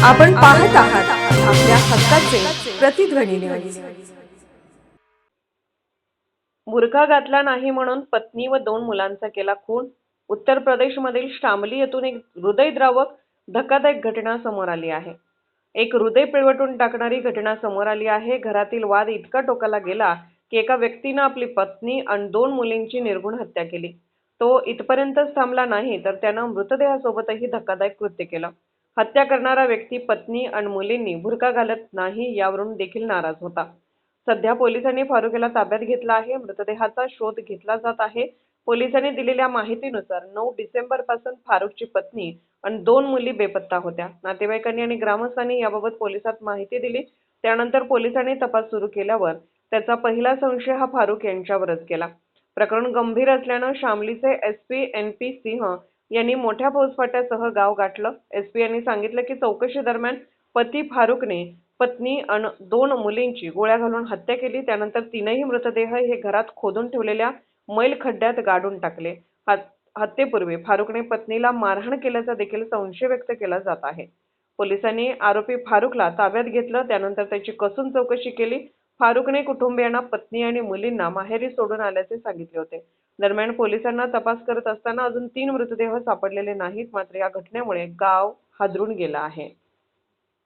आपण पाहत आहात आपल्या हक्काचे प्रतिध्वनी न्यूज। बुरखा घातला नाही म्हणून पत्नी व 2 मुलांचा केला खून। उत्तर प्रदेशमधील शामली येथून एक हृदयद्रावक धक्कादायक घटना समोर आली आहे। एक हृदय पिळवटून टाकणारी घटना समोर आली आहे। घरातील वाद इतका टोकाला गेला की एका व्यक्तीने आपली पत्नी आणि 2 मुलींची निर्घृण हत्या केली। तो इथपर्यंतच थांबला नाही तर त्याने मृतदेहासोबतही धक्कादायक कृत्य केलं। हत्या करणारा व्यक्ती पत्नी आणि मुलींनी बुरखा घालत नाही यावरून देखील नाराज होता। सध्या पोलिसांनी फारुकला ताब्यात घेतलं आहे। मृतदेहाचा शोध घेतला जात आहे। पोलिसांनी दिलेल्या माहितीनुसार 9 डिसेंबरपासून फारुकची पत्नी आणि 2 मुली बेपत्ता होत्या। नातेवाईकांनी आणि ग्रामस्थांनी याबाबत पोलिसात माहिती दिली। त्यानंतर पोलिसांनी तपास सुरू केल्यावर त्याचा पहिला संशय हा फारुक यांच्यावरच केला। प्रकरण गंभीर असल्यानं शामलीचे एसपी NP सिंह यांनी मोठ्या फौजफाट्यासह गाव गाठलं। एसपी यांनी सांगितलं की चौकशी दरम्यान पती फारुकने पत्नी आणि 2 मुलींची गोळ्या घालून हत्या केली। त्यानंतर तीनही मृतदेह हे घरात खोदून ठेवलेल्या मैल खड्ड्यात गाडून टाकले। हत्येपूर्वी फारुकने पत्नीला मारहाण केल्याचा देखील संशय व्यक्त केला जात आहे। पोलिसांनी आरोपी फारुकला ताब्यात घेतलं। त्यानंतर त्याची कसून चौकशी केली। फारुकने कुटुंबियांना पत्नी आणि मुलींना माहेरी सोडून आल्याचे सांगितले होते। दरम्यान पोलिसांना तपास करत असताना अजून 3 मृतदेह सापडलेले नाहीत। मात्र या घटनेमुळे गाव हादरून गेलं आहे।